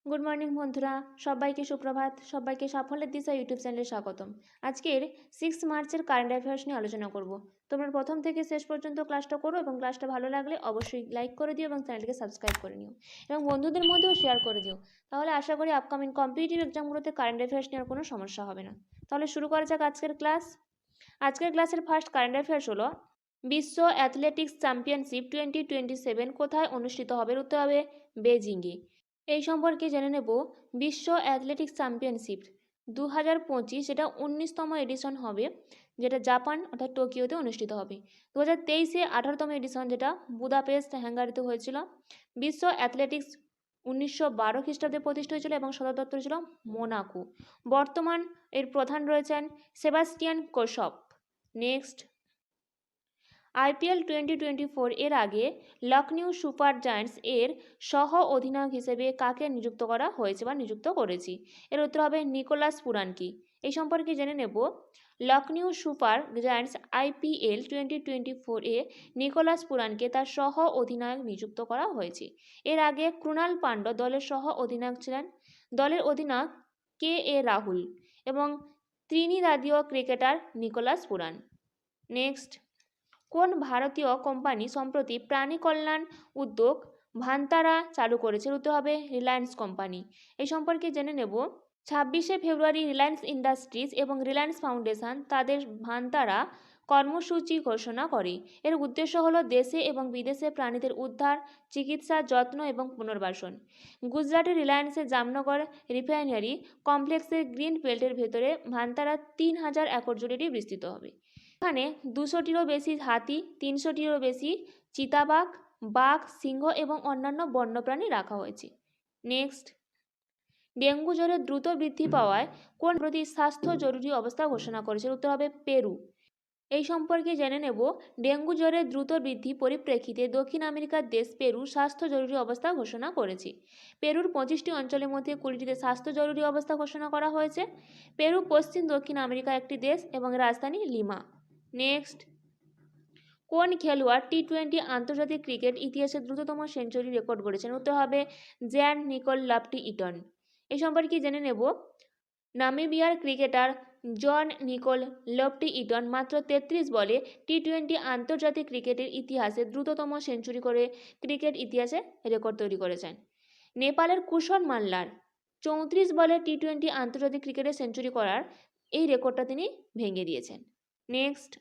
Good morning বন্ধুরা, সবাইকে সুপ্রভাত। সবাইকে সাফল্যের দিশা ইউটিউব চ্যানেলে স্বাগতম। আজকের 6 মার্চের কারেন্ট অ্যাফেয়ার্স নিয়ে আলোচনা করব। তোমরা প্রথম থেকে শেষ পর্যন্ত ক্লাসটা করো এবং ক্লাসটা ভালো লাগলে অবশ্যই লাইক করে দিও এবং চ্যানেলটিকে সাবস্ক্রাইব করে নিও এবং বন্ধুদের মধ্যেও শেয়ার করে দিও। তাহলে আশা করি আপকামিং কম্পিটিটিভ এক্সামগুলোতে কারেন্ট অ্যাফেয়ার্স নেওয়ার কোনো সমস্যা হবে না। তাহলে শুরু করা যাক আজকের ক্লাস। আজকের ক্লাসের ফার্স্ট কারেন্ট অ্যাফেয়ার্স হলো বিশ্ব অ্যাথলেটিক্স চ্যাম্পিয়নশিপ 2027 কোথায় অনুষ্ঠিত হবে? উত্তর হবে বেজিংয়ে। এই সম্পর্কে জেনে নেব বিশ্ব অ্যাথলেটিক্স চ্যাম্পিয়নশিপ 2025, যেটা 19তম এডিশন হবে, যেটা জাপান অর্থাৎ টোকিওতে অনুষ্ঠিত হবে। 2023-এ 18তম এডিশন, যেটা বুদাপেস্ট হাঙ্গারিতে হয়েছিল। বিশ্ব অ্যাথলেটিক্স 1912 খ্রিস্টাব্দে প্রতিষ্ঠিত হয়েছিল এবং সদর দপ্তর ছিল মোনাকো। বর্তমান এর প্রধান রয়েছেন সেবাস্টিয়ান কোসপ। নেক্সট, IPL 2024 এর আগে লখনউ সুপার জায়ান্টস এর সহ অধিনায়ক হিসেবে কাকে নিযুক্ত করা হয়েছে বা নিযুক্ত করেছি? এর উত্তর হবে নিকোলাস পুরানকি। এই সম্পর্কে জেনে নেব লখনউ সুপার জায়ান্টস IPL 2024 এ নিকোলাস পুরানকে তার সহ অধিনায়ক নিযুক্ত করা হয়েছে। এর আগে ক্রুনাল পান্ড্য দলের সহ অধিনায়ক ছিলেন। দলের অধিনায়ক KA রাহুল এবং ত্রিনিদাদীয় ক্রিকেটার নিকোলাস পুরান। নেক্সট, কোন ভারতীয় কোম্পানি সম্প্রতি প্রাণী কল্যাণ উদ্যোগ ভান্তারা চালু করেছে? উত্তর হবে রিলায়েন্স কোম্পানি। এই সম্পর্কে জেনে নেব 26শে ফেব্রুয়ারি রিলায়েন্স ইন্ডাস্ট্রিজ এবং রিলায়েন্স ফাউন্ডেশন তাদের ভান্তারা কর্মসূচি ঘোষণা করে। এর উদ্দেশ্য হলো দেশে এবং বিদেশে প্রাণীদের উদ্ধার, চিকিৎসা, যত্ন এবং পুনর্বাসন। গুজরাটের রিলায়েন্সের জামনগর রিফাইনারি কমপ্লেক্সের গ্রিন বেল্টের ভেতরে ভান্তারা 3000 একর জুড়ে বিস্তৃত হবে। এখানে 200টিরও বেশি হাতি, 300টিরও বেশি চিতাবাঘ, বাঘ, সিংহ এবং অন্যান্য বন্যপ্রাণী রাখা হয়েছে। নেক্সট, ডেঙ্গু জ্বরের দ্রুত বৃদ্ধি পাওয়ায় কোন প্রতি স্বাস্থ্য জরুরি অবস্থা ঘোষণা করেছে? উত্তর হবে পেরু। এই সম্পর্কে জেনে নেব ডেঙ্গু জ্বরের দ্রুত বৃদ্ধি পরিপ্রেক্ষিতে দক্ষিণ আমেরিকার দেশ পেরু স্বাস্থ্য জরুরি অবস্থা ঘোষণা করেছে। পেরুর 25টি অঞ্চলের মধ্যে 20টিতে স্বাস্থ্য জরুরি অবস্থা ঘোষণা করা হয়েছে। পেরু পশ্চিম দক্ষিণ আমেরিকার একটি দেশ এবং রাজধানী লিমা। নেক্সট, কোন খেলোয়াড় T20 আন্তর্জাতিক ক্রিকেট ইতিহাসে দ্রুততম সেঞ্চুরি রেকর্ড করেছেন? উত্তর হবে জ্যান নিকোল লাফটি ইটন। এই সম্পর্কে জেনে নেব নামিবিয়ার ক্রিকেটার জন নিকোল লফটি ইটন মাত্র 33 বলে T20 আন্তর্জাতিক ক্রিকেটের ইতিহাসে দ্রুততম সেঞ্চুরি করে ক্রিকেট ইতিহাসে রেকর্ড তৈরি করেছেন। নেপালের কুশল মাল্লার 34 বলে T20 আন্তর্জাতিক ক্রিকেটে সেঞ্চুরি করার এই রেকর্ডটা তিনি ভেঙে দিয়েছেন। নেক্সট,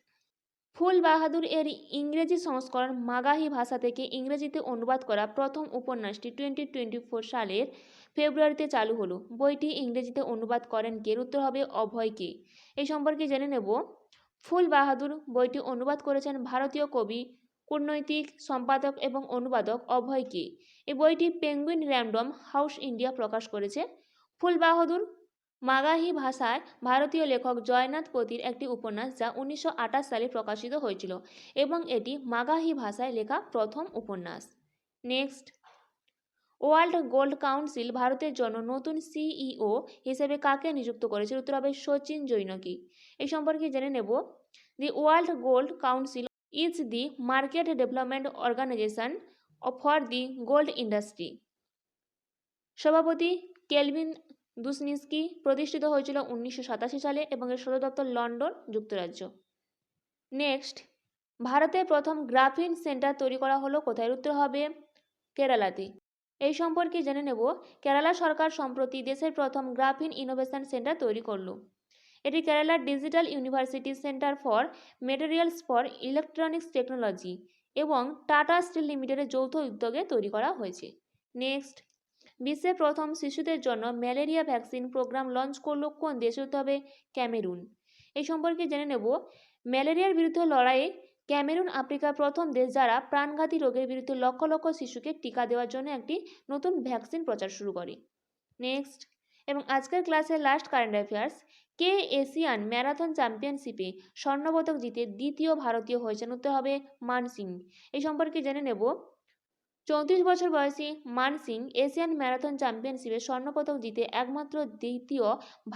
ফুল বাহাদুর এর ইংরেজি সংস্করণ মাগাহি ভাষা থেকে ইংরেজিতে অনুবাদ করা প্রথম উপন্যাসটি 2024 সালের ফেব্রুয়ারিতে চালু হলো। বইটি ইংরেজিতে অনুবাদ করেন কে? উত্তর হবে অভয় কে। এই সম্পর্কে জেনে নেব ফুল বাহাদুর বইটি অনুবাদ করেছেন ভারতীয় কবি, কূটনৈতিক সম্পাদক এবং অনুবাদক অভয় কে। এই বইটি পেঙ্গুইন র্যান্ডম হাউস ইন্ডিয়া প্রকাশ করেছে। ফুল বাহাদুর মাগাহি ভাষায় ভারতীয় লেখক জয়নাথ পতির একটি উপন্যাস, যা 1928 সালে প্রকাশিত হয়েছিল এবং এটি মাগাহি ভাষায় লেখা প্রথম উপন্যাস। নেক্সট, ওয়ার্ল্ড গোল্ড কাউন্সিল ভারতের জন্য নতুন CEO হিসেবে কাকে নিযুক্ত করেছে? উত্তর হবে শচীন জৈনকে। এই সম্পর্কে জেনে নেব the world gold council is the market development organization for the gold industry. সভাপতি কেলভিন দুসনিস্কি। প্রতিষ্ঠিত হয়েছিল 1987 সালে এবং এর সদর দপ্তর লন্ডন, যুক্তরাজ্য। নেক্সট, ভারতের প্রথম গ্রাফিন সেন্টার তৈরি করা হলো কোথায়? উত্তর হবে কেরালাতে। এই সম্পর্কে জেনে নেব কেরালা সরকার সম্প্রতি দেশের প্রথম গ্রাফিন ইনোভেশন সেন্টার তৈরি করলো। এটি কেরালার digital university centre for materials for electronics technology এবং টাটা স্টিল লিমিটেডের যৌথ উদ্যোগে তৈরি করা হয়েছে। নেক্সট, বিশ্বের প্রথম শিশুদের জন্য ম্যালেরিয়া ভ্যাকসিন প্রোগ্রাম লঞ্চ করলো কোন দেশ? হতে হবে ক্যামেরুন। এই সম্পর্কে জেনে নেব ম্যালেরিয়ার বিরুদ্ধে লড়াইয়ে ক্যামেরুন আফ্রিকার প্রথম দেশ যারা প্রাণঘাতী রোগের বিরুদ্ধে লক্ষ লক্ষ শিশুকে টিকা দেওয়ার জন্য একটি নতুন ভ্যাকসিন প্রচার শুরু করে। নেক্সট, এবং আজকের ক্লাসের লাস্ট কারেন্ট অ্যাফেয়ার্স, কে এশিয়ান ম্যারাথন চ্যাম্পিয়নশিপে স্বর্ণপদক জিতে দ্বিতীয় ভারতীয় হয়েছেন? উত্তর হবে মান সিং। এই সম্পর্কে জেনে নেব 34 বছর বয়সী মান সিং এশিয়ান ম্যারাথন চ্যাম্পিয়নশিপে স্বর্ণপদক জিতে একমাত্র দ্বিতীয়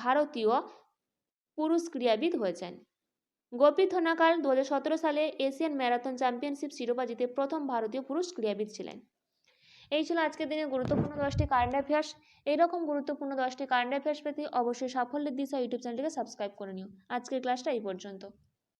ভারতীয় পুরুষ ক্রীড়াবিদ হয়েছেন। গোপী থোনাকাল 2017 সালে এশিয়ান ম্যারাথন চ্যাম্পিয়নশিপ শিরোপা জিতে প্রথম ভারতীয় পুরুষ ক্রীড়াবিদ ছিলেন। এই ছিল আজকের দিনে গুরুত্বপূর্ণ 10টি কারেন্ট অ্যাফেয়ার্স। এইরকম গুরুত্বপূর্ণ 10টি কারেন্ট অ্যাফেয়ার্স পেতে অবশ্যই সাফল্যের দিশা ইউটিউব চ্যানেলটিকে সাবস্ক্রাইব করে নিও। আজকের ক্লাসটা এই পর্যন্ত।